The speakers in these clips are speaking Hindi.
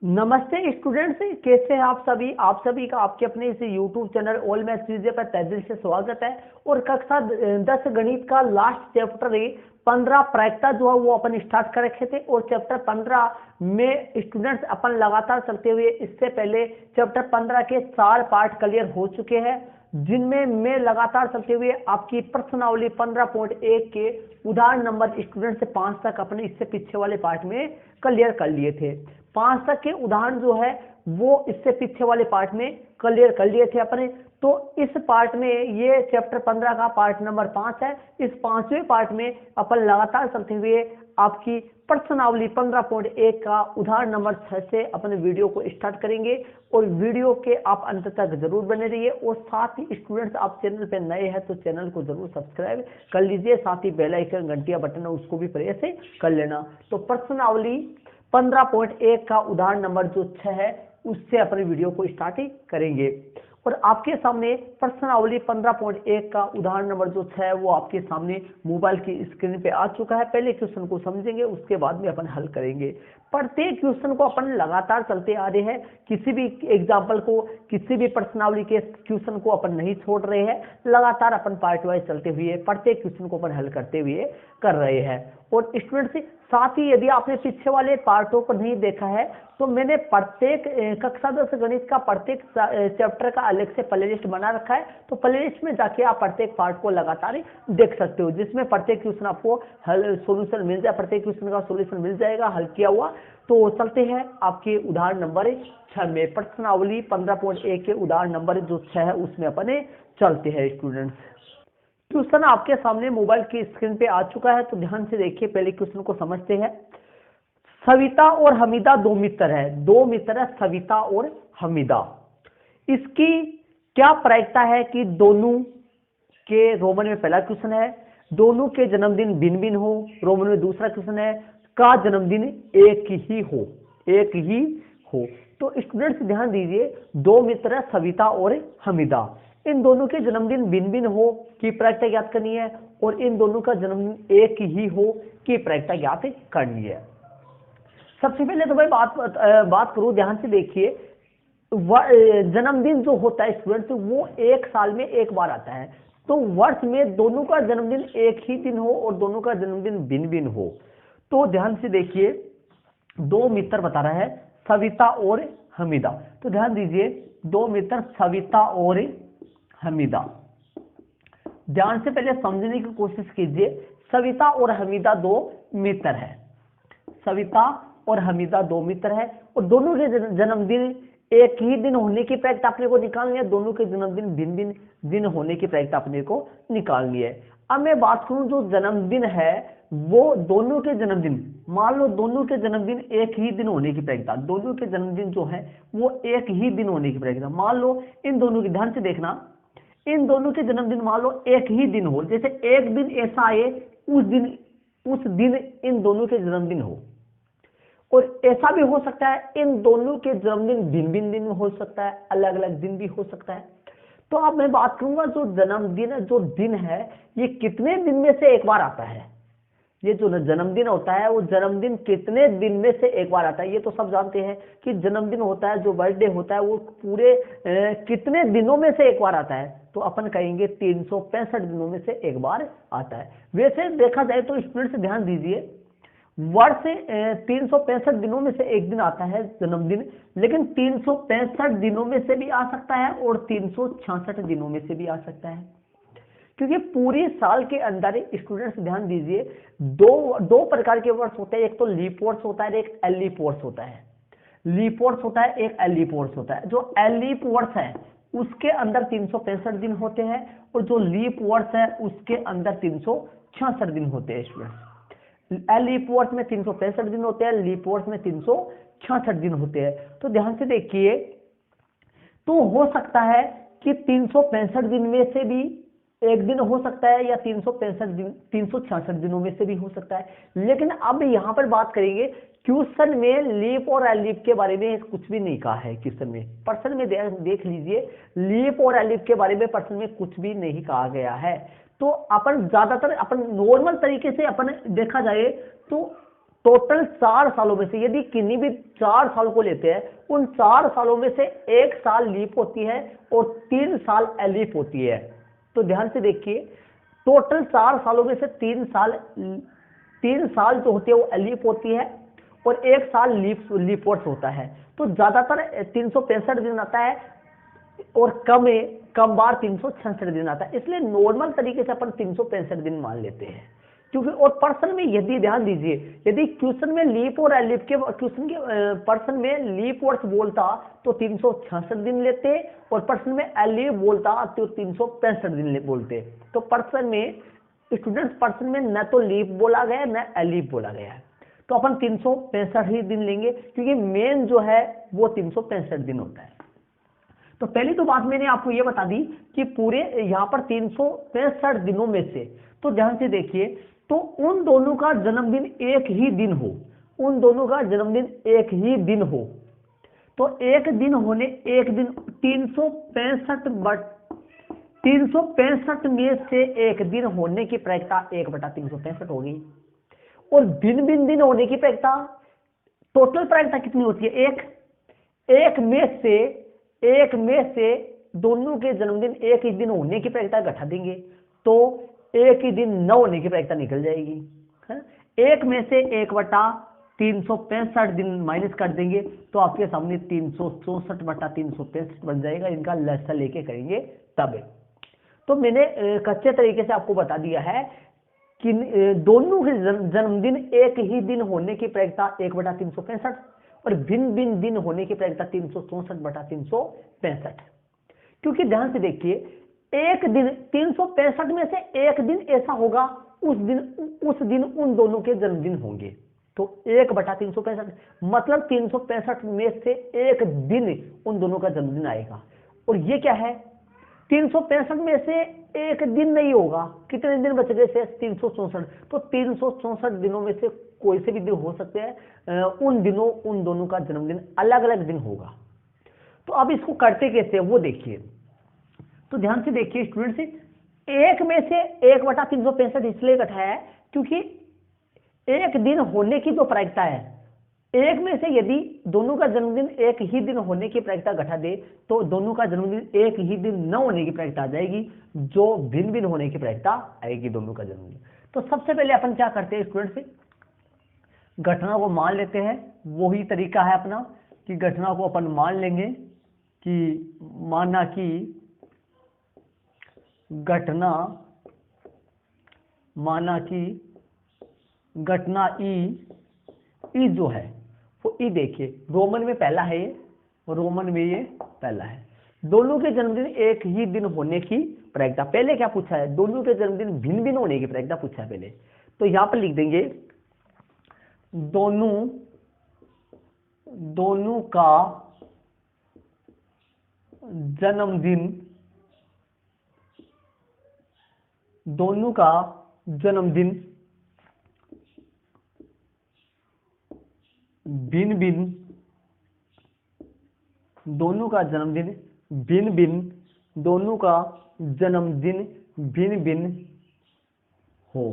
नमस्ते स्टूडेंट्स, कैसे हैं आप सभी का आपके अपने इस YouTube channel all maths Tuesday पर तहे दिल से स्वागत है। और कक्षा 10 गणित का लास्ट चैप्टर 15 प्रायिकता जो है वो अपन स्टार्ट कर रखे थे। और चैप्टर 15 में स्टूडेंट्स अपन लगातार चलते हुए इससे पहले चैप्टर 15 के 4 पार्ट क्लियर हो चुके हैं, जिनमें मैं लगातार चलते हुए आपकी प्रश्नावली 15.1 के उदाहरण नंबर स्टूडेंट से 5 तक अपने इससे पीछे वाले पार्ट में क्लियर कर लिए थे। 5 तक के उदाहरण जो है वो इससे पीछे वाले पार्ट में क्लियर कर लिए थे अपने। तो इस पार्ट में ये चैप्टर 15 का पार्ट नंबर 5 है। इस 5वें पार्ट में अपन लगातार चलते हुए आपकी प्रश्नावली 15.1 का उदाहरण नंबर 6 से अपने वीडियो को स्टार्ट करेंगे। और वीडियो के आप अंत तक जरूर बने रहिए। और साथ ही स्टूडेंट्स, आप चैनल पे नए हैं तो चैनल को जरूर सब्सक्राइब कर लीजिए, साथ ही बेल आइकन घंटिया बटन है उसको भी प्रेस कर लेना। तो प्रश्नावली 15.1 का उदाहरण नंबर जो 6 है उससे अपने वीडियो को स्टार्ट करेंगे। और आपके सामने प्रश्नावली 15.1 का उदाहरण नंबर जो 6 है वो आपके सामने मोबाइल की स्क्रीन पे आ चुका है। पहले क्वेश्चन को समझेंगे, उसके बाद में अपन हल करेंगे। प्रत्येक क्वेश्चन को अपन लगातार चलते आ रहे हैं, किसी भी एग्जाम्पल को, किसी भी प्रश्नावली के क्वेश्चन को अपन नहीं छोड़ रहे हैं। लगातार अपन पार्ट वाइज चलते हुए प्रत्येक क्वेश्चन को अपन हल करते हुए कर रहे हैं। और स्टूडेंट्स, साथ ही यदि आपने पीछे वाले पार्टों को नहीं देखा है तो मैंने प्रत्येक कक्षा 10 गणित का प्रत्येक चैप्टर का अलग से प्लेलिस्ट बना रखा है। तो प्लेलिस्ट में जाके आप प्रत्येक पार्ट को लगातार देख सकते हो, जिसमें प्रत्येक क्वेश्चन आपको हल सोल्यूशन मिल जाए, प्रत्येक क्वेश्चन का सोल्यूशन मिल जाएगा हल किया हुआ। तो चलते हैं आपके उदाहरण नंबर 6 में। प्रश्नावली 15.1 के उदाहरण नंबर जो 6 है उसमें अपने चलते हैं स्टूडेंट्स। क्वेश्चन आपके सामने मोबाइल की स्क्रीन पे आ चुका है, तो ध्यान से देखिए, पहले क्वेश्चन को समझते हैं। सविता और हमीदा दो मित्र है, सविता और हमीदा। इसकी क्या प्रायिकता है कि दोनों के, रोमन में पहला क्वेश्चन है, दोनों के जन्मदिन भिन्न भिन्न हो। रोमन में दूसरा क्वेश्चन है, का जन्मदिन एक ही हो। तो स्टूडेंट्स ध्यान दीजिए, दो मित्र है सविता और हमीदा, इन दोनों के जन्मदिन भिन्न भिन्न हो की प्रायिकता ज्ञात करनी है। और इन दोनों का जन्मदिन एक ही हो की प्रायिकता ज्ञात करनी है। सबसे पहले तो मैं बात करूं, ध्यान से देखिए। जन्मदिन जो होता है स्टूडेंट्स वो एक साल में एक बार आता है। तो वर्ष में दोनों का जन्मदिन एक ही दिन हो और दोनों का जन्मदिन भिन्न भिन्न हो। तो ध्यान से देखिए, दो मित्र बता रहा है सविता और हमीदा। तो ध्यान दीजिए, दो मित्र सविता और हमीदा। ध्यान से पहले समझने की कोशिश कीजिए। सविता और हमीदा दो मित्र है, सविता और हमीदा दो मित्र है और दोनों के जन्मदिन एक ही दिन होने की प्रायिकता अपने को निकालनी है। दोनों के जन्मदिन भिन्न भिन्न दिन होने की प्रायिकता अपने को निकालनी है। अब मैं बात करूं, जो जन्मदिन है वो दोनों के जन्मदिन, मान लो दोनों के जन्मदिन एक ही दिन होने की प्रायिकता, दोनों के जन्मदिन जो है वो एक ही दिन होने की प्रायिकता। मान लो इन दोनों की, ध्यान से देखना, इन दोनों के जन्मदिन मान लो एक ही दिन हो। जैसे एक दिन ऐसा आए उस दिन इन दोनों के जन्मदिन हो। और ऐसा भी हो सकता है इन दोनों के जन्मदिन भिन्न भिन्न दिन में हो सकता है, अलग अलग दिन भी हो सकता है। तो अब मैं बात करूंगा, जो जन्मदिन जो दिन है ये कितने दिन में से एक बार आता है। ये जो जन्मदिन होता है वो जन्मदिन कितने दिन में से एक बार आता है। ये तो सब जानते हैं कि जन्मदिन होता है, जो बर्थडे होता है वो पूरे कितने दिनों में से एक बार आता है। तो अपन कहेंगे 365 दिनों में से एक बार आता है। वैसे देखा जाए तो स्टूडेंट्स ध्यान दीजिए, वर्ष 365 दिनों में से एक दिन आता है जन्मदिन, लेकिन 365 दिनों में से भी आ सकता है और 366 दिनों में से भी आ सकता है। क्योंकि पूरी साल के अंदर स्टूडेंट्स ध्यान दीजिए, दो प्रकार के वर्ष होते हैं, एक तो लीप वर्ष होता है, एक एलीप वर्ष होता है। लीप वर्ष होता है, एक एलीप वर्ष होता है। जो एलीप वर्ष है उसके अंदर 365 दिन होते हैं और जो लीप वर्ष है उसके अंदर 366 दिन होते हैं स्टूडेंट्स। लीप वर्ष में 365 दिन होते हैं, लीप वर्ष में 366 दिन होते हैं। तो ध्यान से देखिए, तो हो सकता है कि 365 दिन में से भी एक दिन हो सकता है या 366 दिनों में से भी हो सकता है। लेकिन अब यहां पर बात करेंगे, क्वेश्चन में लीप और एलीप के बारे में कुछ भी नहीं कहा है। क्वेश्चन में, प्रश्न में देख लीजिए, लीप और एलीप के बारे में प्रश्न में कुछ भी नहीं कहा गया है। तो अपन ज्यादातर अपन नॉर्मल तरीके से अपन देखा जाए तो टोटल 4 सालों में से यदि किन्हीं भी 4 साल को लेते हैं, उन 4 सालों में से 1 साल लीप होती है और 3 साल एलीप होती है। तो ध्यान से देखिए, टोटल 4 सालों में से 3 साल जो होती है वो एलीप होती है और 1 साल लीप वर्ष होता है। तो ज्यादातर 365 दिन आता है और कम बार 366 दिन आता है, इसलिए नॉर्मल तरीके से अपन 365 दिन मान लेते हैं। क्योंकि और पर्सन में यदि ध्यान दीजिए, यदि क्वेश्चन में लीप और एलिप के क्वेश्चन के पर्सन में लीप वर्ष बोलता तो 366 दिन लेते और पर्सन में एलिप बोलता तो 365 दिन बोलते। तो पर्सन में स्टूडेंट्स पर्सन में न तो लीप बोला गया न एलिप बोला गया है, तो अपन 365 ही दिन लेंगे क्योंकि मेन जो है वो 365 दिन होता है। तो पहली तो बात मैंने आपको ये बता दी कि पूरे यहां पर 365 दिनों में से, तो ध्यान से देखिए, तो उन दोनों का जन्मदिन एक ही दिन हो, उन दोनों का जन्मदिन एक ही दिन हो, तो एक दिन 365 में से एक दिन होने की प्रायिकता 1/365 होगी। और भिन्न भिन्न दिन होने की प्रायिकता, टोटल प्रायिकता कितनी होती है? एक में से दोनों के जन्मदिन एक ही दिन होने की प्रायिकता घटा देंगे तो एक ही दिन न होने की प्रायिकता निकल जाएगी। एक में से 1/365 दिन माइनस कर देंगे तो आपके सामने 364/365 बन जाएगा। इनका लसा लेके करेंगे तब। तो मैंने कच्चे तरीके से आपको बता दिया है कि दोनों के जन्मदिन एक ही दिन होने की प्रायिकता 1/365 और भिन्न भिन्न दिन होने की प्रायिकता 364/365। क्योंकि ध्यान से देखिए, एक दिन 365 में से एक दिन ऐसा होगा उस दिन उन दोनों के जन्मदिन होंगे। तो 1/365 मतलब 365 में से एक दिन उन दोनों का जन्मदिन आएगा। और ये क्या है? 365 में से एक दिन नहीं होगा, कितने दिन बच गए से? 364। तो 364 दिनों में से कोई से भी दिन हो सकते हैं, उन दिनों उन दोनों का जन्मदिन अलग अलग दिन होगा। तो अब इसको करते कैसे है वो देखिए। तो ध्यान से देखिए स्टूडेंट्स, एक में से 1/365 इसलिए घटाया है क्योंकि एक दिन होने की जो प्रायिकता है, एक में से यदि दोनों का जन्मदिन एक ही दिन होने की प्रायिकता घटा दे तो दोनों का जन्मदिन एक ही दिन न होने की प्रायिकता आ जाएगी, जो भिन्न भिन्न होने की प्रायिकता आएगी दोनों का जन्मदिन। तो सबसे पहले अपन क्या करते हैं स्टूडेंट्स, घटना को मान लेते हैं। वही तरीका है अपना कि घटना को अपन मान लेंगे कि माना कि घटना ई जो है वो ई देखिए रोमन में पहला है, ये रोमन में ये पहला है। दोनों के जन्मदिन एक ही दिन होने की प्रायिकता, पहले क्या पूछा है? दोनों के जन्मदिन भिन्न भिन्न होने की प्रायिकता पूछा है पहले। तो यहां पर लिख देंगे दोनों का जन्मदिन भिन्न भिन्न, दोनों का जन्मदिन भिन्न भिन्न हो।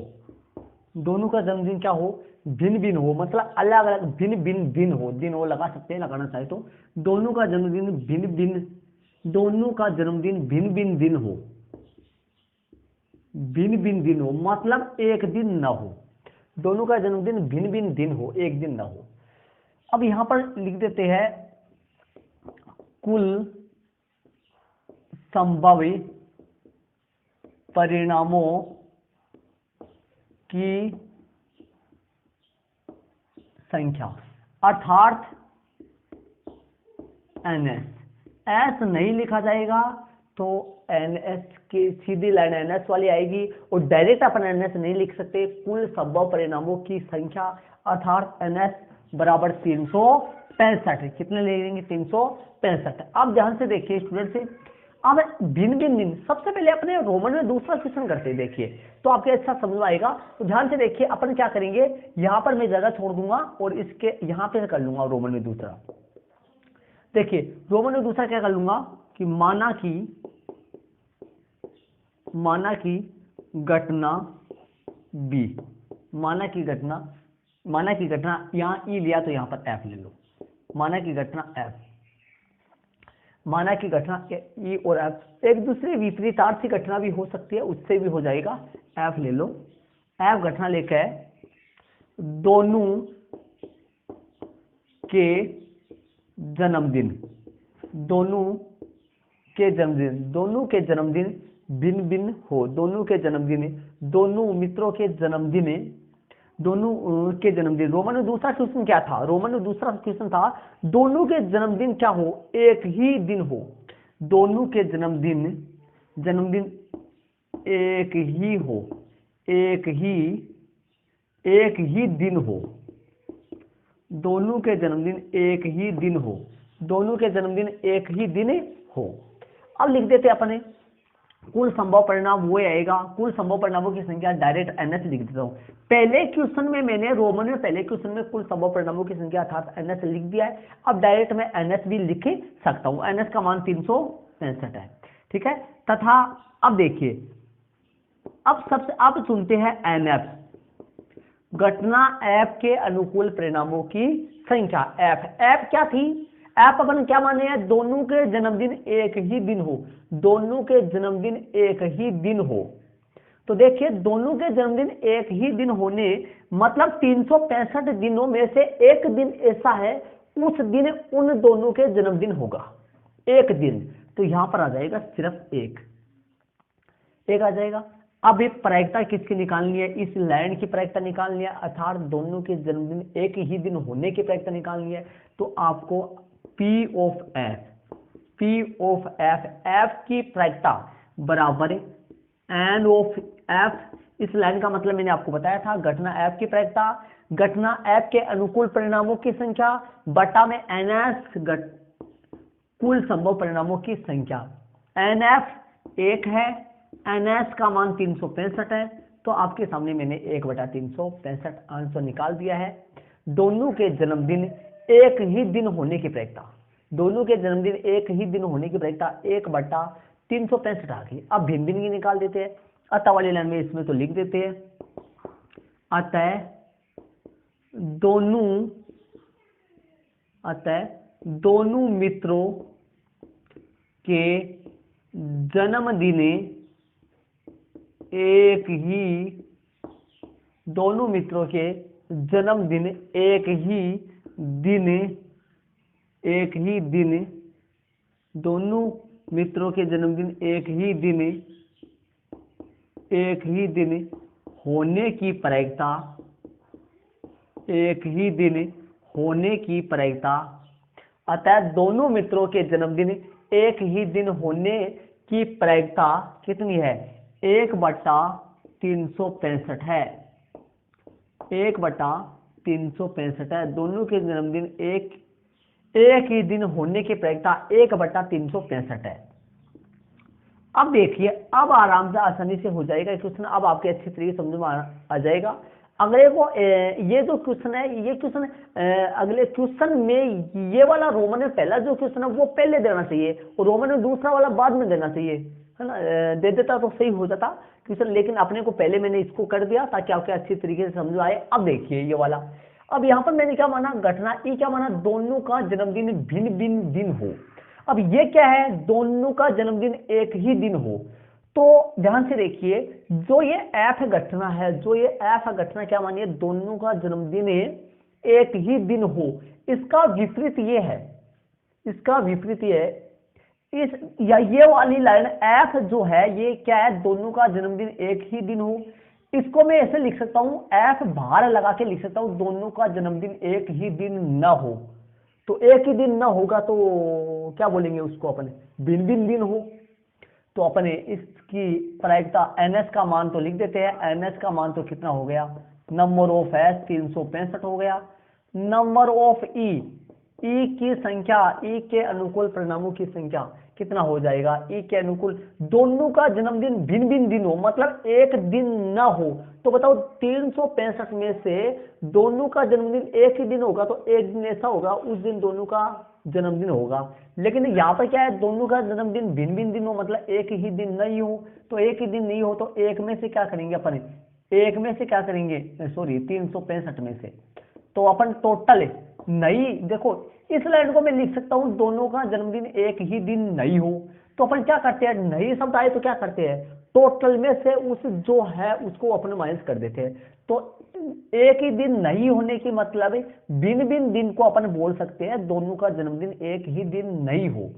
दोनों का जन्मदिन क्या हो? भिन्न भिन्न हो, मतलब अलग अलग भिन्न भिन्न दिन हो। दिन हो लगा सकते हैं, लगाना चाहे तो। दोनों का जन्मदिन भिन्न भिन्न दिन हो, भिन्न भिन्न दिन हो मतलब एक दिन ना हो। दोनों का जन्मदिन भिन्न भिन्न दिन हो, एक दिन ना हो। अब यहां पर लिख देते हैं कुल संभावित परिणामों की संख्या, अर्थात NS। एस नहीं लिखा जाएगा तो NS की सीधी लाइन NS वाली आएगी और डायरेक्ट अपन NS नहीं लिख सकते। कुल संभव परिणामों की संख्या अर्थात NS बराबर 365। कितने ले लेंगे? 365। अब ध्यान से देखिए स्टूडेंट, अब भिन्न भिन्न दिन, सबसे पहले अपने रोमन में दूसरा क्वेश्चन करते हैं। देखिए तो आपके अच्छा समझ आएगा। तो ध्यान से देखिए अपन क्या करेंगे, यहां पर मैं जगह छोड़ दूंगा और इसके यहां पे कर लूंगा रोमन में दूसरा। देखिए रोमन में दूसरा क्या कर लूंगा कि माना कि घटना बी, माना कि घटना माना की घटना, यहाँ ई लिया तो यहाँ पर एफ ले लो, माना की घटना एफ, माना की घटना ई और एफ एक दूसरे विपरीतार्थी घटना भी हो सकती है, उससे भी हो जाएगा। एफ ले लो, एफ घटना लेकर दोनों के जन्मदिन, दोनों के जन्मदिन, दोनों के जन्मदिन भिन्न भिन्न हो, दोनों के जन्मदिन, दोनों मित्रों के जन्मदिन, दोनों के जन्मदिन। रोमन में दूसरा क्वेश्चन क्या था, रोमन में दूसरा क्वेश्चन था दोनों के जन्मदिन क्या हो, एक ही दिन हो, दोनों के जन्मदिन, जन्मदिन एक ही हो, एक ही दिन हो, दोनों के जन्मदिन एक ही दिन हो, दोनों के जन्मदिन एक ही दिन हो। अब लिख देते अपने कुल संभव परिणाम वो आएगा, कुल संभव परिणामों की संख्या डायरेक्ट एनएस लिख देता हूं। पहले क्वेश्चन में मैंने रोमन में पहले क्वेश्चन में कुल संभव परिणामों की संख्या अर्थात एनएस लिख दिया है, अब डायरेक्ट मैं एनएस भी लिख सकता हूं। एनएस का मान 365 है, ठीक है। तथा अब देखिए, अब चुनते हैं एनएफ, घटना एफ के अनुकूल परिणामों की संख्या। एफ क्या थी, एफ अपन क्या माने हैं, दोनों के जन्मदिन एक ही दिन हो, दोनों के जन्मदिन एक ही दिन हो। तो देखिए दोनों के जन्मदिन एक ही दिन होने मतलब 365 दिनों में से एक दिन ऐसा है उस दिन उन दोनों के जन्मदिन होगा, एक दिन। तो यहां पर आ जाएगा सिर्फ एक आ जाएगा। अब ये प्रायिकता किसकी निकालनी है, इस लाइन की प्रायिकता निकालनी है, अर्थात दोनों के जन्मदिन एक ही दिन होने की प्रायिकता निकालनी है। तो आपको P ऑफ F, F की प्रायिकता बराबर N ऑफ F, इस लाइन का मतलब मैंने आपको बताया था, घटना F की प्रायिकता घटना F के अनुकूल परिणामों की संख्या बटा में NS कुल संभव परिणामों की संख्या। NF 1 है, NS का मान 365 है, तो आपके सामने मैंने 1/365 आंसर निकाल दिया है। दोनों के जन्मदिन एक ही दिन होने की प्रायिकता, दोनों के जन्मदिन एक ही दिन होने की प्रायिकता 1/365 आ गई। अब भिन्न भिन्न की निकाल देते हैं, अतः वाली लाइन में इसमें तो लिख देते हैं, अतः दोनों मित्रों के जन्मदिन एक ही, दोनों मित्रों के जन्मदिन एक ही दिन, दोनों मित्रों के जन्मदिन एक ही दिन होने की प्रायिकता, एक ही दिन होने की प्रायिकता। अतः दोनों मित्रों के जन्मदिन एक ही दिन होने की प्रायिकता कितनी है, 1/365 है, 1/365 है। दोनों के जन्मदिन एक ही दिन होने की प्रायिकता 1/365 है। अब देखिए, अब आराम से आसानी से हो जाएगा क्वेश्चन, अब आपके अच्छी तरीके से समझ में आ जाएगा। अगले को ये जो क्वेश्चन है, ये क्वेश्चन अगले क्वेश्चन में ये वाला रोमन में पहला जो क्वेश्चन है वो पहले देना चाहिए और रोमन में दूसरा वाला बाद में देना चाहिए, है ना। दे देता तो सही हो जाता क्वेश्चन, लेकिन अपने को पहले मैंने इसको कर दिया ताकि आपके अच्छी तरीके से समझ आए। अब देखिए ये वाला, अब यहाँ पर मैंने क्या माना, घटना ई क्या माना, दोनों का जन्मदिन भिन्न भिन्न दिन हो। अब ये क्या है, दोनों का जन्मदिन एक ही दिन हो। तो ध्यान से देखिए, जो ये एफ घटना है, जो ये एफ घटना क्या मानिए, दोनों का जन्मदिन एक ही दिन हो। इसका विपरीत ये है, इसका विपरीत ये है, इस या ये वाली लाइन एफ जो है ये क्या है, दोनों का जन्मदिन एक ही दिन हो। इसको मैं ऐसे लिख सकता हूं, एफ बाहर लगा के लिख सकता हूं, दोनों का जन्मदिन एक ही दिन ना हो। तो एक ही दिन ना होगा तो क्या बोलेंगे उसको अपन, भिन्न भिन्न दिन हो। तो अपने इसकी प्रायिकता एनएस का मान तो लिख देते हैं, एनएस का मान तो कितना हो गया, नंबर ऑफ एस 365 हो गया। नंबर ऑफ ई, ई की संख्या, ई के अनुकूल परिणामों की संख्या कितना हो जाएगा, ई के अनुकूल दोनों का जन्मदिन भिन्न भिन्न दिन हो, मतलब एक दिन ना हो। तो बताओ 365 में से दोनों का जन्मदिन एक ही दिन होगा, तो एक दिन ऐसा होगा उस दिन दोनों का जन्मदिन होगा। लेकिन यहाँ पर क्या है, दोनों का जन्मदिन भिन्न भिन्न दिन हो, मतलब एक ही दिन नहीं हो। तो एक ही दिन नहीं हो तो एक में से क्या करेंगे अपन, एक में से क्या करेंगे, सॉरी 365 में से, तो अपन टोटल नई, देखो इस लाइन को मैं लिख सकता हूं दोनों का जन्मदिन एक ही दिन नहीं हो, तो अपन क्या करते हैं, नई शब्द आए तो क्या करते हैं, टोटल में से उस जो है उसको अपन माइनस कर देते हैं। तो एक ही दिन नहीं होने की मतलब बिन बिन दिन को अपन बोल सकते हैं दोनों का जन्मदिन एक ही दिन नहीं हो।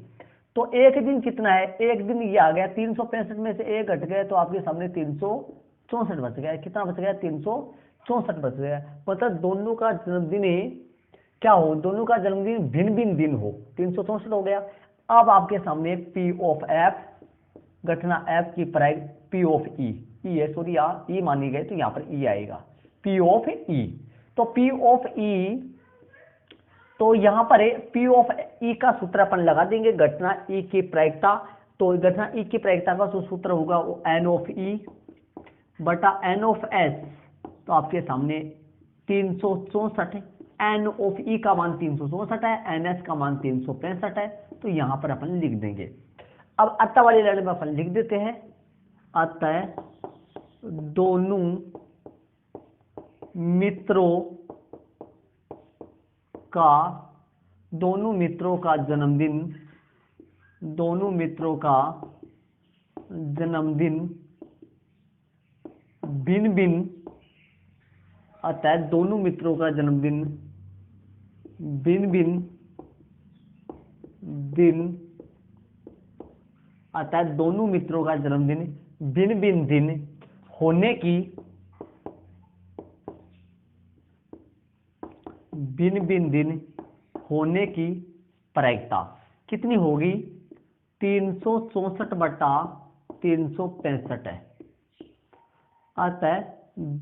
तो एक दिन कितना है, एक दिन ये आ गया 365 में से एक घट गया तो आपके सामने 364 बच गया। कितना बच गया, 364 बच गया। मतलब दोनों का जन्मदिन क्या हो, दोनों का जन्मदिन भिन्न भिन्न दिन हो, 364 हो गया। अब आपके सामने पी ऑफ एफ, घटना एफ की प्राइम पी ऑफ ई, है सॉरी यहाँ ई मानी गई तो यहाँ पर ई आएगा, पी ऑफ ई। तो पी ऑफ ई, तो यहां पर पी ऑफ ई का सूत्र अपन लगा देंगे, घटना ई की प्रायिकता। तो घटना ई की प्रायिकता का जो सूत्र होगा वो एन ऑफ ई बटा एन ऑफ एस, तो आपके सामने 364, एन ऑफ ई का मान 364 है, एन एस का मान 365 है, तो यहां पर अपन लिख देंगे। अब अतः वाली लाइन में अपन लिख देते हैं, अतः दोनों मित्रों का जन्मदिन, दोनों मित्रों का जन्मदिन भिन्न भिन्न, अतः दोनों मित्रों का जन्मदिन भिन्न भिन्न दिन, अतः दोनों मित्रों का जन्मदिन भिन्न भिन्न दिन होने की, भिन्न भिन्न दिन होने की प्रायिकता कितनी होगी, 364 बटा 365 है। अतः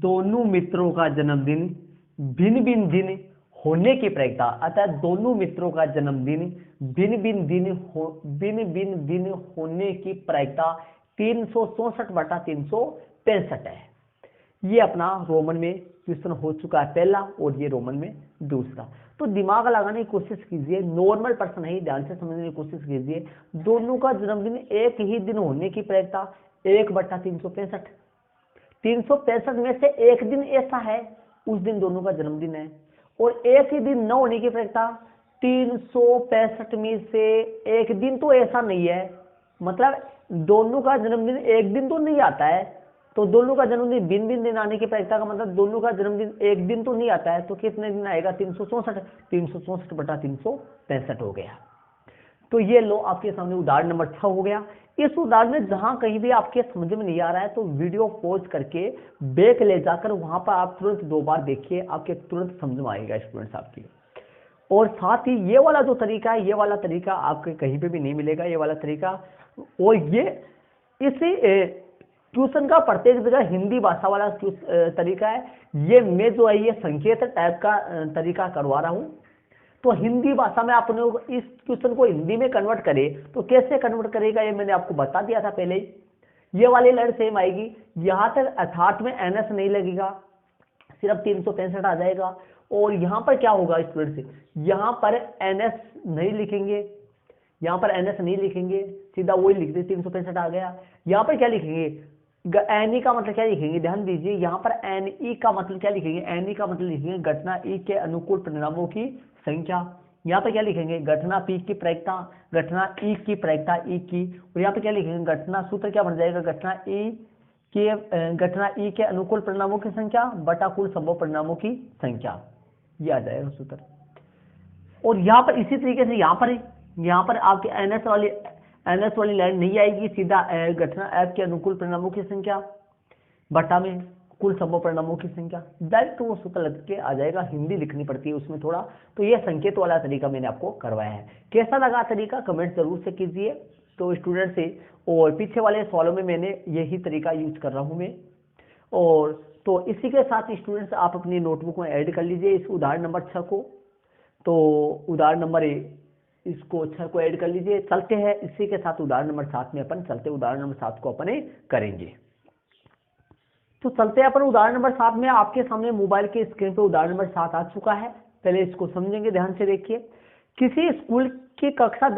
दोनों मित्रों का जन्मदिन भिन्न भिन्न दिन होने की प्रायिकता, अतः दोनों मित्रों का जन्मदिन भिन्न भिन्न दिन होने की प्रायिकता 364 बटा 365 है। ये अपना रोमन में क्वेश्चन हो चुका है पहला, और ये रोमन में दूसरा। तो दिमाग लगाने की कोशिश कीजिए, नॉर्मल पर्सन है, ध्यान से समझने की कोशिश कीजिए। दोनों का जन्मदिन एक ही दिन होने की प्रायिकता 1 बटा 365, 365 में से एक दिन ऐसा है उस दिन दोनों का जन्मदिन है, और एक ही दिन न होने की प्रायिकता 365 में से एक दिन तो ऐसा नहीं है, मतलब दोनों का जन्मदिन एक दिन तो नहीं आता है, तो दोनों का जन्मदिन भिन्न भिन्न दिन आने की प्रायिकता का मतलब दोनों का जन्मदिन एक दिन तो नहीं आता है, तो कितने दिन आएगा, 364, 364 बटा 365 हो गया। तो ये लो आपके सामने उदाहरण नंबर 6 हो गया। इस उदाहरण में जहां कहीं भी आपके समझ में नहीं आ रहा है तो वीडियो पॉज करके बैक ले जाकर वहां पर आप तुरंत 2 बार देखिए, आपके तुरंत समझ में आएगा स्टूडेंट्स आपकी। और साथ ही ये वाला जो तरीका है, ये वाला तरीका आपके कहीं पे भी नहीं मिलेगा, ये वाला तरीका। और ये इसी ट्यूशन का प्रत्येक जगह हिंदी भाषा वाला तरीका है। ये मैं जो है ये संकेत टाइप का तरीका करवा रहा हूं। तो हिंदी भाषा में आपने इस क्वेश्चन को हिंदी में कन्वर्ट करे तो कैसे कन्वर्ट करेगा ये मैंने आपको बता दिया था पहले ही। ये वाली लाइन सेम आएगी, यहां तक अर्थात में एनएस नहीं लगेगा, सिर्फ 365 आ जाएगा। और यहां पर क्या होगा स्टूडेंट, यहां पर एनएस नहीं लिखेंगे, यहां पर एनएस नहीं लिखेंगे, सीधा वही लिख दे 365 आ गया। यहां पर क्या लिखेंगे, एनई का मतलब क्या लिखेंगे, ध्यान दीजिए, यहां पर एनई का मतलब क्या लिखेंगे, एनई का मतलब लिखेंगे घटना ई के अनुकूल परिणामों की संख्या। यहाँ पे क्या लिखेंगे, घटना पी की प्रायिकता, घटना ई की प्रायिकता ई की। और यहाँ पे क्या लिखेंगे, घटना सूत्र क्या बन जाएगा, घटना ई के अनुकूल परिणामों की संख्या बटा कुल संभव परिणामों की संख्या, ये आ जाएगा सूत्र। और यहाँ पर इसी तरीके से यहाँ पर आपके एनएस वाली लाइन नहीं आएगी, सीधा घटना एफ के अनुकूल परिणामों की संख्या बटा में कुल संभव परिणामों की संख्या, डायरेक्ट वो सूत्र लग के आ जाएगा। हिंदी लिखनी पड़ती है उसमें थोड़ा, तो ये संकेत वाला तरीका मैंने आपको करवाया है। कैसा लगा तरीका कमेंट जरूर से कीजिए। तो स्टूडेंट से, और पीछे वाले सवालों में मैंने यही तरीका यूज कर रहा हूं मैं। और तो इसी के साथ स्टूडेंट्स आप अपनी नोटबुक में ऐड कर लीजिए इस उदाहरण नंबर 6 को। तो उदाहरण नंबर इसको 6 को ऐड कर लीजिए। चलते हैं इसी के साथ उदाहरण नंबर 7 में अपन चलते, उदाहरण नंबर 7 को अपन करेंगे। तो चलते हैं अपन उदाहरण नंबर 7 में। आपके सामने मोबाइल के स्क्रीन पे उदाहरण नंबर 7 आ चुका है। पहले इसको समझेंगे, ध्यान से देखिए। किसी स्कूल की कक्षा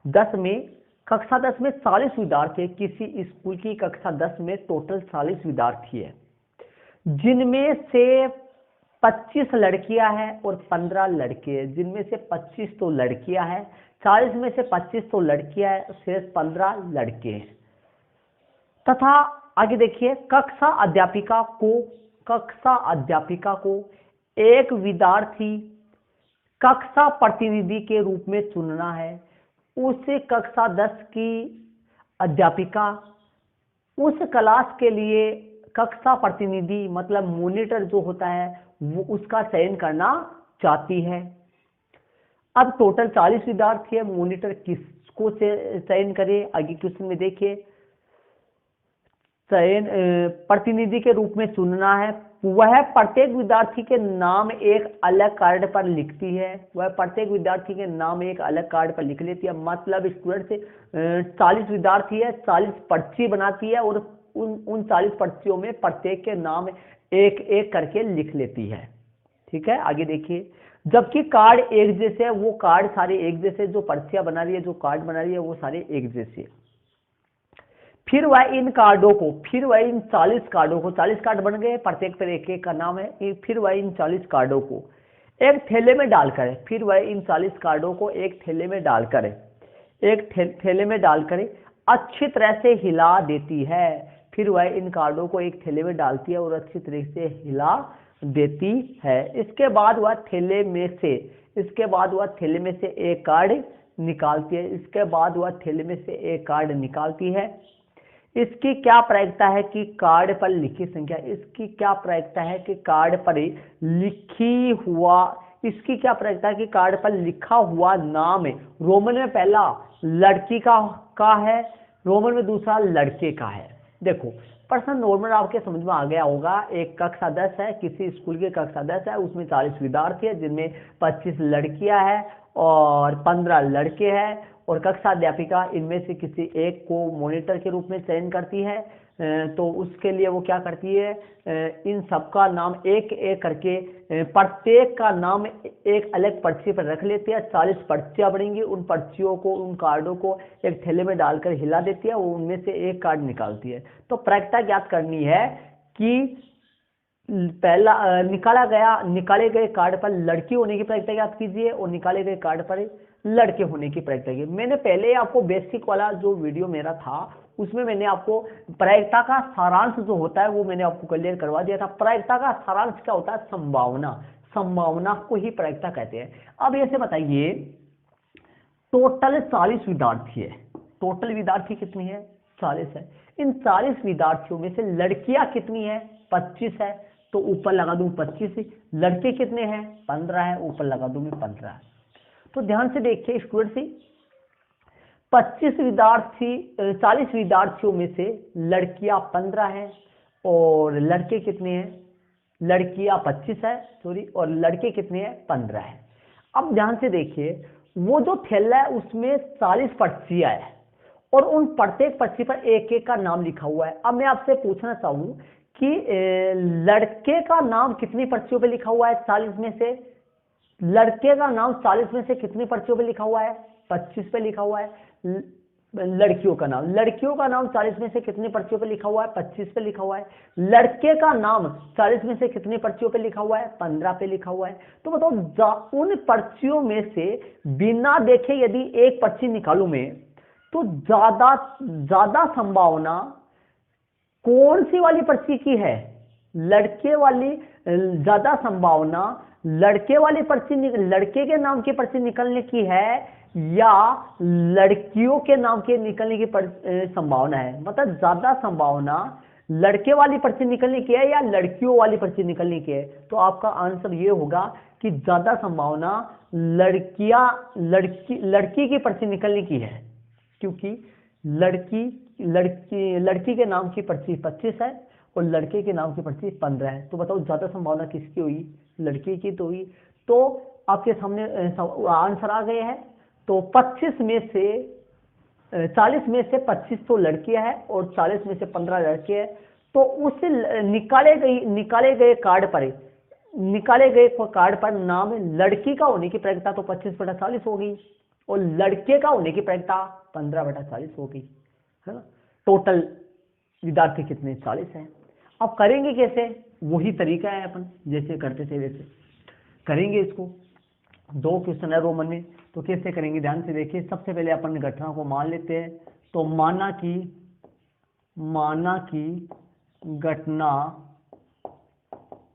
10 में कक्षा 10 में 40 विद्यार्थी है। किसी स्कूल की कक्षा 10 में टोटल 40 विद्यार्थी है, जिनमें से 25 लड़कियां हैं और 15 लड़के हैं। जिनमें से 25 तो लड़कियां हैं, 40 में से 25 तो लड़कियां हैं, शेष 15 लड़के हैं। तथा आगे देखिए, कक्षा अध्यापिका को एक विद्यार्थी कक्षा प्रतिनिधि के रूप में चुनना है। उसे कक्षा 10 की अध्यापिका उस क्लास के लिए कक्षा प्रतिनिधि मतलब मॉनिटर जो होता है वो उसका चयन करना चाहती है। अब टोटल 40 विद्यार्थी है, मॉनिटर किसको चयन करे? आगे क्वेश्चन में देखिए, चयन प्रतिनिधि के रूप में चुनना है। वह प्रत्येक विद्यार्थी के नाम एक अलग कार्ड पर लिखती है। वह प्रत्येक विद्यार्थी के नाम एक अलग कार्ड पर लिख लेती है। मतलब स्टूडेंट से 40 विद्यार्थी है, 40 पर्ची बनाती है और उन 40 पर्चियों में प्रत्येक के नाम एक एक करके लिख लेती है। ठीक है, आगे देखिए, जबकि कार्ड एक जैसे है, वो कार्ड सारे एक जैसे, जो पर्चियां बना रही है, जो कार्ड बना रही है, वो सारे एक जैसे। फिर वह इन 40 कार्डों को 40 कार्ड बन गए, प्रत्येक पर एक एक का नाम है। फिर वह इन 40 कार्डों को एक थैले में डालकर फिर वह इन 40 कार्डों को एक थैले में डालकर अच्छी तरह से हिला देती है। फिर वह इन कार्डों को एक थैले में डालती है और अच्छी तरह से हिला देती है। इसके बाद वह थैले में से एक कार्ड निकालती है। इसकी क्या प्रायिकता है कि कार्ड पर लिखी संख्या कार्ड पर लिखा हुआ नाम रोमन में पहला लड़की का है, रोमन में दूसरा लड़के का है। देखो, प्रश्न नॉर्मल आपके समझ में आ गया होगा। एक कक्षा 10 है, किसी स्कूल की कक्षा 10 है, उसमें 40 विद्यार्थी है, जिनमें 25 लड़कियां हैं और 15 लड़के हैं। और कक्षा अध्यापिका इनमें से किसी एक को मॉनिटर के रूप में चयन करती है। तो उसके लिए वो क्या करती है, इन सबका नाम एक एक करके प्रत्येक का नाम एक अलग पर्ची पर रख लेती है। 40 पर्चियां बनेंगी, उन पर्चियों को, उन कार्डों को एक थैले में डालकर हिला देती है, वो उनमें से एक कार्ड निकालती है। तो प्रायिकता ज्ञात करनी है कि पहला निकाले गए कार्ड पर लड़की होने की प्रायिकता ज्ञात कीजिए और निकाले गए कार्ड पर लड़के होने की प्रायिकता कीजिए। मैंने पहले आपको बेसिक वाला जो वीडियो मेरा था उसमें मैंने आपको प्रायिकता का सारांश जो होता है वो मैंने आपको क्लियर करवा दिया था। प्रायिकता का सारांश क्या होता है? संभावना को ही प्रायिकता कहते हैं। अब ऐसे बताइए, टोटल 40 विद्यार्थी है। टोटल विद्यार्थी कितनी है? 40 है। इन 40 विद्यार्थियों में से लड़कियां कितनी है? 25 है, तो ऊपर लगा दूं 25। लड़के कितने हैं? 15 है, ऊपर लगा दूं 15। तो ध्यान से देखिए स्टूडेंट से, 40 विद्यार्थियों में से लड़कियां 15 हैं और लड़के कितने हैं? लड़कियां 25 है और लड़के कितने हैं? 15 है। अब ध्यान से देखिए, वो जो थैला है उसमें 40 पर्चियां है और उन प्रत्येक पर्ची पर एक एक का नाम लिखा हुआ है। अब मैं आपसे पूछना चाहूं कि लड़के का नाम कितनी पर्चियों पे लिखा हुआ है? 40 में से लड़के का नाम 40 में से कितनी पर्चियों पे लिखा हुआ है? 25 पे लिखा हुआ है। लड़कियों का नाम 40 में से कितनी पर्चियों पे लिखा हुआ है? 25 पे लिखा हुआ है। लड़के का नाम 40 में से कितनी पर्चियों पे लिखा हुआ है? 15 पे लिखा हुआ है। तो बताओ, उन पर्चियों में से बिना देखे यदि एक पर्ची निकालूं मैं, तो ज्यादा संभावना कौन सी वाली पर्ची की है? लड़के वाली। ज्यादा संभावना लड़के के नाम की पर्ची निकलने की है या लड़कियों के नाम के निकलने की संभावना है? मतलब ज्यादा संभावना लड़के वाली पर्ची निकलने की है या लड़कियों वाली पर्ची निकलने की है? तो आपका आंसर ये होगा कि ज्यादा संभावना लड़की की पर्ची निकलने की है, क्योंकि लड़की के नाम की पर्ची 25 है और लड़के के नाम की पर्ची 15 है। तो बताओ ज्यादा संभावना किसकी हुई? लड़की की तो हुई। तो आपके सामने आंसर आ गए हैं। तो 40 में से 25 तो लड़कियां हैं और 40 में से 15 लड़के हैं। तो उस निकाले गए कार्ड पर नाम लड़की का होने की प्रायिकता तो 25/40 होगी। और लड़के का होने की प्रायिकता 15/40 होगी, है ना। टोटल विद्यार्थी कितने, 40 है। अब करेंगे कैसे, वही तरीका है, अपन जैसे करते थे वैसे करेंगे इसको। 2 क्वेश्चन है रोमन में, तो कैसे करेंगे ध्यान से देखिए। सबसे पहले अपन घटना को मान लेते हैं, तो माना कि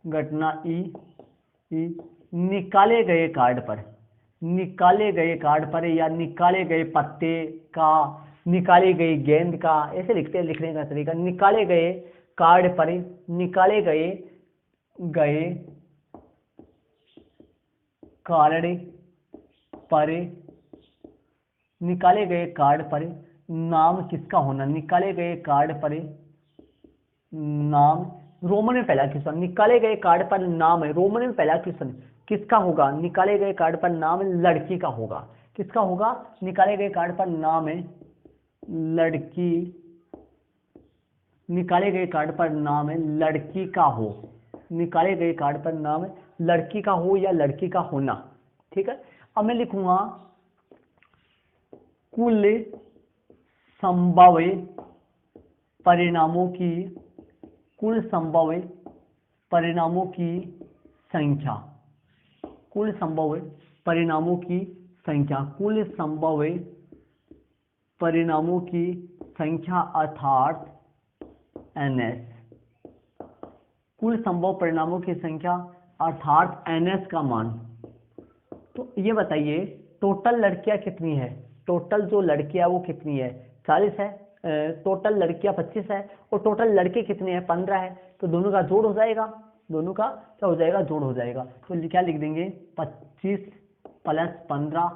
घटना ई निकाले गए कार्ड पर या निकाले गए पत्ते का, निकाली गई गेंद का, ऐसे लिखते हैं, लिखने का तरीका, निकाले गए कार्ड पर, निकाले गए कार्ड पर नाम किसका होना, निकाले गए कार्ड पर नाम, रोमन में पहला क्वेश्चन, निकाले गए कार्ड पर नाम है, रोमन में पहला क्वेश्चन किसका होगा, निकाले गए कार्ड पर नाम लड़की का होगा। किसका होगा, निकाले गए कार्ड पर नाम है लड़की, निकाले गए कार्ड पर नाम है लड़की का हो, निकाले गए कार्ड पर नाम लड़की का हो या लड़की का होना, ठीक है। अब मैं लिखूंगा कुल संभावित परिणामों की संख्या, कुल संभावित परिणामों की संख्या अर्थात NS, कुल संभव परिणामों की संख्या अर्थात NS का मान। तो ये बताइए टोटल लड़कियां कितनी है, टोटल जो लड़कियां वो कितनी है, 40 है, टोटल लड़कियां 25 है और टोटल लड़के कितने हैं, 15 है। तो दोनों का जोड़ हो जाएगा, दोनों का क्या हो जाएगा, जोड़ हो जाएगा। तो क्या लिख देंगे, 25 + 15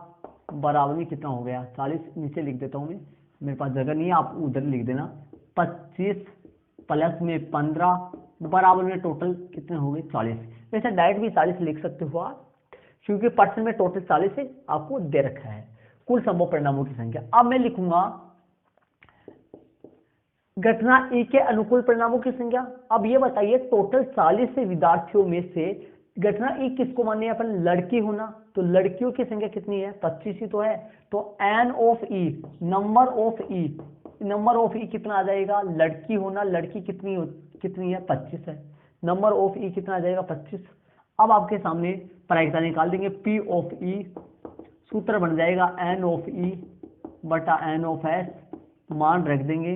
बराबर में कितना हो गया, 40। नीचे लिख देता हूँ मैं, मेरे पास जगह नहीं है, आप उधर लिख देना। 25 + 15 बराबर में टोटल कितने हो गए, 40। वैसे डायरेक्ट भी 40 लिख सकते हो आप, क्योंकि पर्सन में टोटल 40 है, आपको दे रखा है कुल संभव परिणामों की संख्या। अब मैं लिखूंगा घटना ई के अनुकूल परिणामों की संख्या। अब ये बताइए टोटल 40 से विद्यार्थियों में से घटना ई किसको माने अपन, लड़की होना, तो लड़कियों की संख्या कितनी है, 25 ही तो है। तो N of E, number of E कितना आ जाएगा, लड़की होना, लड़की कितनी है, 25 है, नंबर ऑफ ई कितना आ जाएगा, 25। अब आपके सामने प्रायिकता निकाल देंगे, P ऑफ ई, सूत्र बन जाएगा N ऑफ ई बटा N ऑफ एस, मान रख देंगे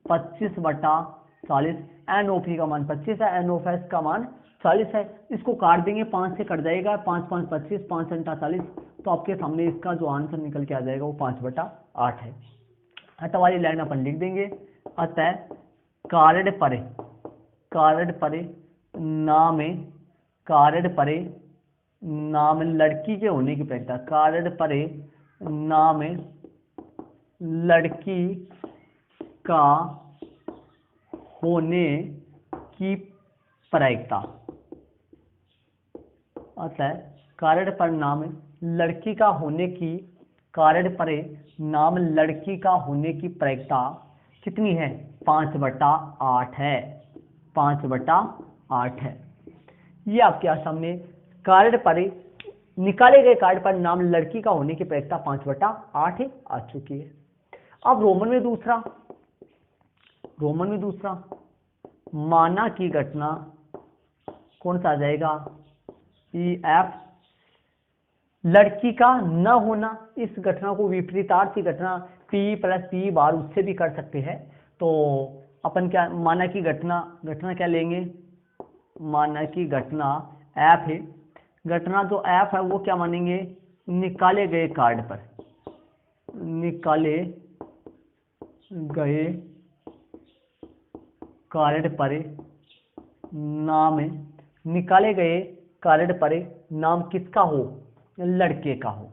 25/40, N ऑफ ई का मान 25 है, N ऑफ एस का मान 40 है। इसको काट देंगे, 5 से कट जाएगा, 5 × 5 = 25, 5 × 40, तो आपके सामने इसका जो आंसर निकल के आ जाएगा वो 5/8 है। अतः वाली लाइन अपन लिख देंगे, अतः कार्ड परे नाम लड़की के होने की प्रायिकता, कार्ड परे नाम लड़की का होने की प्रायिकता, अतः कार्ड पर नाम लड़की का होने की, कार्ड पर नाम लड़की का होने की प्रायिकता कितनी है, 5/8 है, 5/8 है। ये आपके सामने कार्ड पर निकाले गए कार्ड पर नाम लड़की का होने की प्रायिकता 5/8 आ चुकी है। अब रोमन में दूसरा माना की घटना कौन सा आ जाएगा, EF, लड़की का न होना। इस घटना को विपरीतार्थी घटना P + P बार उससे भी कर सकते हैं। तो अपन क्या माना की घटना क्या लेंगे, माना की घटना F है, घटना जो F है वो क्या मानेंगे, निकाले गए कार्ड पर नाम, निकाले गए कार्ड पर नाम किसका हो, लड़के का हो,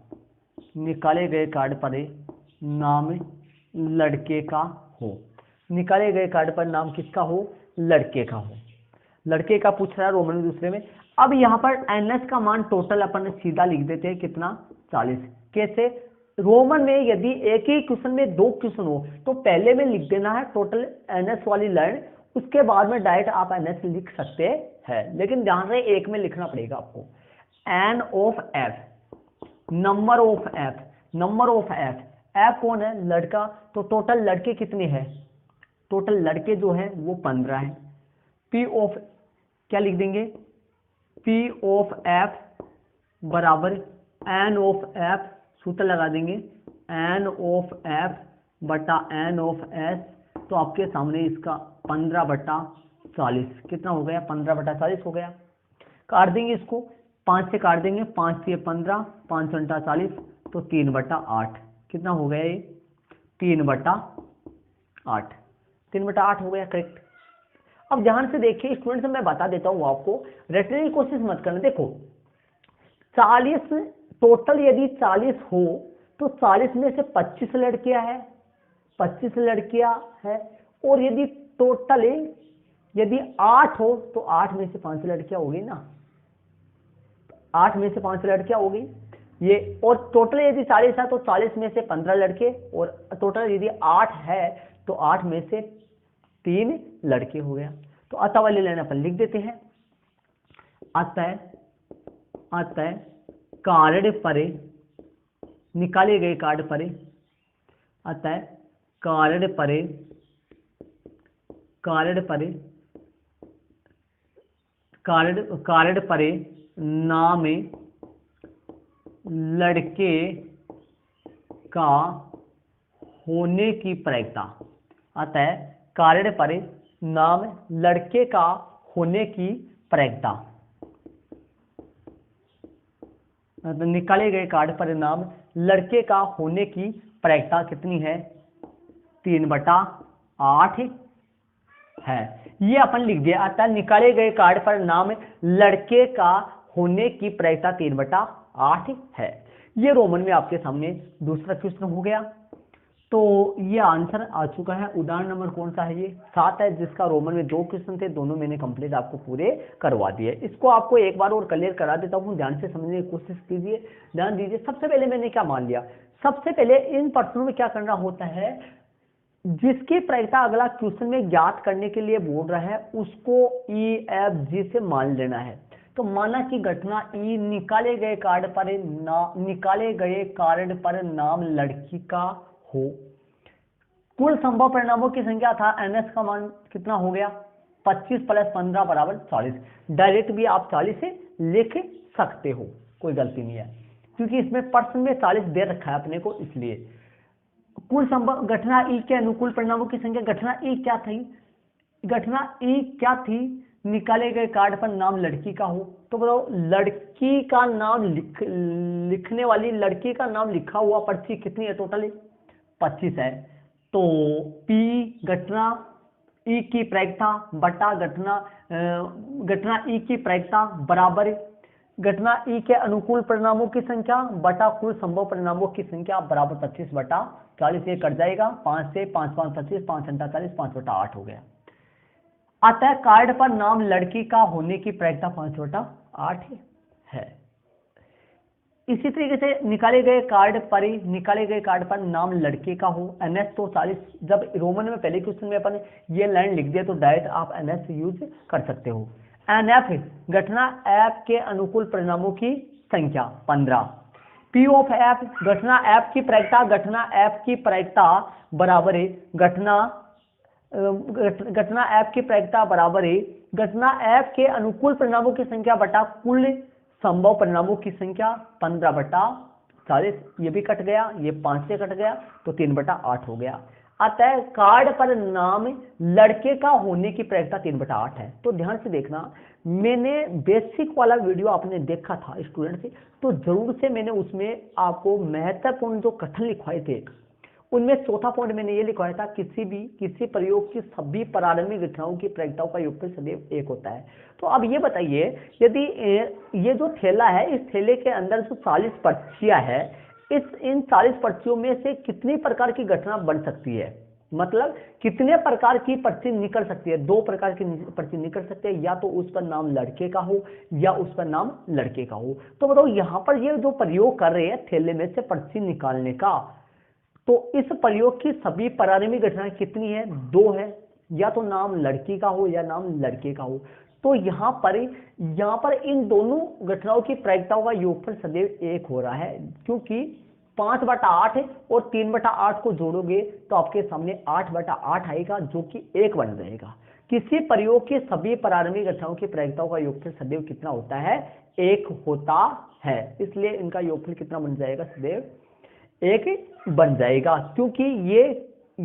निकाले गए कार्ड पर नाम लड़के का हो, निकाले गए कार्ड पर नाम किसका हो, लड़के का हो, लड़के का पूछ रहा है रोमन में दूसरे में। अब यहाँ पर NS का मान टोटल अपन सीधा लिख देते हैं कितना, 40। कैसे, रोमन में यदि एक ही क्वेश्चन में 2 क्वेश्चन हो तो पहले में लिख देना है टोटल NS वाली लाइन, उसके बाद में डायरेक्ट आप NS लिख सकते हैं, लेकिन ध्यान रहे एक में लिखना पड़ेगा आपको। N of F, number of F, number of F, F कौन है, लड़का, तो टोटल लड़के कितने हैं, टोटल लड़के जो है वो 15 है। पी ऑफ, क्या लिख देंगे, पी ऑफ एफ बराबर एन ऑफ एफ, सूत्र लगा देंगे, एन ऑफ एफ बटा एन ऑफ एस, तो आपके सामने इसका 15/40 कितना हो गया, 15/40 हो गया। काट देंगे इसको, 5 से काट देंगे, 5 से 15, 5 × 40, तो 3/8 कितना हो गया ये, 3/8, 3/8 हो गया, करेक्ट। अब ध्यान से देखिए स्टूडेंट्स, मैं बता देता हूँ आपको, रटने की कोशिश मत करना। देखो 40 टोटल यदि 40 हो तो 40 में से 25 लड़कियां हैं, 25 लड़कियां हैं, और यदि टोटल यदि 8 हो तो 8 में से 5 लड़कियां होगी ना, 8 में से 5 लड़कियां होगी ये, और टोटल यदि 40 है तो 40 में से 15 लड़के, और टोटल यदि 8 है तो 8 में से 3 लड़के हो गया। तो अतः वाली लाइन अपन लिख देते हैं, अतः कार्ड परे, निकाले गए कार्ड परे, अतः कार्ड परे नाम लड़के का होने की प्रायिकता, अतः कार्ड परे नाम लड़के का होने की प्रायिकता, निकाले गए कार्ड पर नाम लड़के का होने की प्रायिकता कितनी है, 3/8 है। ये अपन लिख दिया, अतः निकाले गए कार्ड पर नाम लड़के का होने की प्रायिकता 3/8 है। ये रोमन में आपके सामने दूसरा क्वेश्चन हो गया। तो ये आंसर आ चुका है। उदाहरण नंबर कौन सा है, ये 7 है, जिसका रोमन में 2 क्वेश्चन थे, दोनों मैंने कंप्लीट आपको पूरे करवा दिए। इसको आपको एक बार और क्लियर करा देता हूँ, ध्यान से समझने की कोशिश कीजिए, ध्यान दीजिए। सबसे पहले मैंने क्या मान लिया, सबसे पहले इन प्रश्नों में क्या करना होता है, जिसकी प्रायिकता अगला क्वेश्चन में ज्ञात करने के लिए बोल रहा है उसको EFG से मान लेना है। तो माना कि घटना ई, निकाले गए कार्ड पर नाम लड़की का हो, कुल संभव परिणामों की संख्या था, NS का मान कितना हो गया, 25 + 15 = 40। डायरेक्ट भी आप 40 से लिख सकते हो, कोई गलती नहीं है, क्योंकि इसमें प्रश्न में 40 दे रखा है अपने को, इसलिए। कुल संभव घटना ई के अनुकूल परिणामों की संख्या, घटना ई क्या थी, घटना ई क्या थी, निकाले गए कार्ड पर नाम लड़की का हो, तो बताओ लड़की का नाम लिखने वाली लड़की का नाम लिखा हुआ पर्ची कितनी है, टोटल 25 है। तो P घटना ई की प्रायिकता बटा घटना ई की प्रायिकता बराबर घटना ई के अनुकूल परिणामों की संख्या बटा कुल संभव परिणामों की संख्या बराबर 25/40। ये कट जाएगा, 5 से 5 × 5 = 25, 5 × 40, 5/8 हो गया। अतः कार्ड पर नाम लड़की का होने की प्रायिकता 5/8 है। इसी तरीके से निकाले गए कार्ड पर नाम लड़के का हो, NS तो 40, जब रोमन में पहले क्वेश्चन में अपन ये लाइन लिख दिया तो डायरेक्ट आप NS यूज कर सकते हो। NF घटना F के अनुकूल परिणामों की संख्या 15। P ऑफ F घटना F की प्रायिकता बराबर है घटना F की प्रायिकता बराबर है घटना F के अनुकूल परिणामों की संख्या बटा कुल संभव परिणामों की संख्या 15/40। ये भी कट गया, ये 5 से कट गया, तो 3/8 हो गया। अतः कार्ड पर नाम लड़के का होने की प्रायिकता 3/8 है। तो ध्यान से देखना, मैंने बेसिक वाला वीडियो आपने देखा था स्टूडेंट से, तो जरूर से मैंने उसमें आपको महत्वपूर्ण जो कथन लिखवाए थे, उनमें चौथा पॉइंट मैंने ये लिखवाया था, किसी प्रयोग की सभी प्रारंभिक घटनाओं की प्रायिकताओं का योगफल सदैव 1 होता है। तो अब ये बताइए, यदि ये जो थैला है, इस थैले के अंदर जो 40 पर्चियां है, इन 40 पर्चियों में से कितनी प्रकार की घटना बन सकती है, मतलब कितने प्रकार की पर्ची निकल सकती है। 2 प्रकार की पर्ची निकल सकती है, या तो उस पर नाम लड़के का हो या उस पर नाम लड़के का हो। तो बताओ यहां पर ये जो प्रयोग कर रहे हैं थैले में से पर्ची निकालने का, तो इस प्रयोग की सभी प्रारंभिक घटनाएं कितनी है, 2 है, या तो नाम लड़की का हो या नाम लड़के का हो। तो यहां पर इन दोनों घटनाओं की प्रायिकताओं का योगफल सदैव 1 हो रहा है, क्योंकि 5/8 और 3/8 को जोड़ोगे तो आपके सामने 8/8 आएगा, जो कि 1 बन जाएगा। किसी प्रयोग के सभी प्रारंभिक घटनाओं की प्रायिकताओं का योगफल सदैव कितना होता है? 1 होता है। इसलिए इनका योगफल कितना बन जाएगा? सदैव 1 बन जाएगा, क्योंकि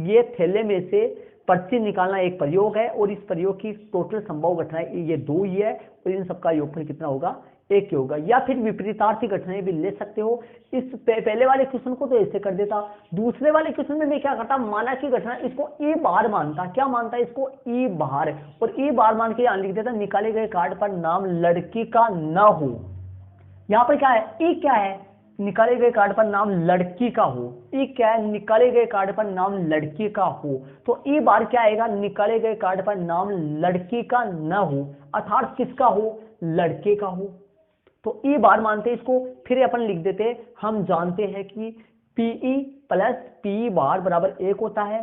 ये थैले में से पर्ची निकालना एक प्रयोग है और इस प्रयोग की टोटल संभव घटनाएं ये 2 ही है, और इन सबका योगफल कितना होगा? 1 ही होगा। या फिर विपरीतार्थी घटनाएं भी ले सकते हो। इस पहले वाले क्वेश्चन को तो ऐसे कर देता, दूसरे वाले क्वेश्चन में मैं क्या करता, माना की घटना, इसको ई बार मानता। क्या मानता? इसको ई बार, और ई बार मान के यहां लिख देता निकाले गए कार्ड पर नाम लड़की का न हो। यहां पर क्या है? ई क्या है? निकाले गए कार्ड पर नाम लड़की का हो। ई क्या है? निकाले गए कार्ड पर नाम लड़की का हो। तो ई बार क्या आएगा? निकाले गए कार्ड पर नाम लड़की का न हो, अर्थात किसका हो? लड़के का हो। तो ई बार मानते इसको। फिर अपन लिख देते, हम जानते हैं कि पीई प्लस पी बार बराबर 1 होता है।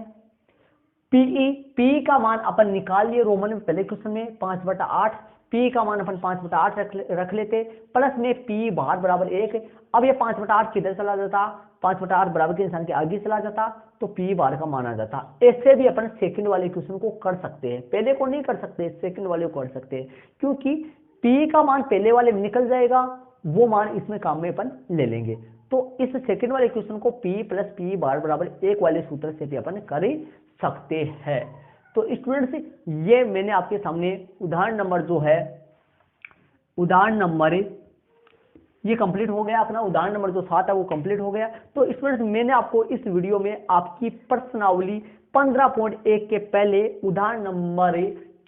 पी का मान अपन निकाल लिए रोमन में पहले क्वेश्चन में 5/8। पी का मान अपन 5/8 रख लेते, प्लस में पी बार बराबर 1। अब ये 5/8 किधर चला जाता? 5/8 बराबर के इंसान के आगे चला जाता, तो पी बार का मान आ जाता। ऐसे भी अपन सेकंड वाले क्वेश्चन को कर सकते हैं, पहले को नहीं कर सकते, सेकंड वाले को कर सकते हैं, क्योंकि पी का मान पहले वाले में निकल जाएगा, वो मान इसमें काम में अपन ले लेंगे। तो इस सेकंड वाले क्वेश्चन को पी प्लस पी बार बराबर 1 वाले सूत्र से भी अपन कर सकते हैं। तो स्टूडेंट्स, ये मैंने आपके सामने उदाहरण नंबर जो है, उदाहरण नंबर ये कंप्लीट हो गया अपना। उदाहरण नंबर जो 7 है वो कंप्लीट हो गया। तो स्टूडेंट्स, मैंने आपको इस वीडियो में आपकी प्रश्नावली 15.1 के पहले उदाहरण नंबर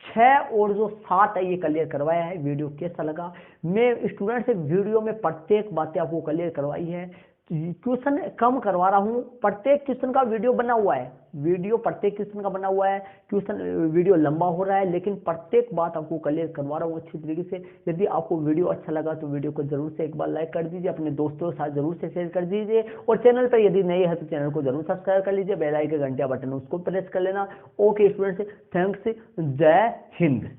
6 और जो 7 है ये क्लियर करवाया है। वीडियो कैसा लगा? मैं स्टूडेंट से वीडियो में प्रत्येक बातें आपको क्लियर करवाई है। क्वेश्चन कम करवा रहा हूं, प्रत्येक क्वेश्चन का वीडियो बना हुआ है, वीडियो प्रत्येक क्वेश्चन का बना हुआ है। क्वेश्चन वीडियो लंबा हो रहा है, लेकिन प्रत्येक बात आपको क्लियर करवा रहा हूँ अच्छी तरीके से। यदि आपको वीडियो अच्छा लगा तो वीडियो को जरूर से एक बार लाइक कर दीजिए, अपने दोस्तों के साथ जरूर से शेयर कर दीजिए, और चैनल पर यदि नए है तो चैनल को जरूर सब्सक्राइब कर लीजिए, बेल आइकन घंटा बटन उसको प्रेस कर लेना। ओके स्टूडेंट्स, थैंक्स, जय हिंद।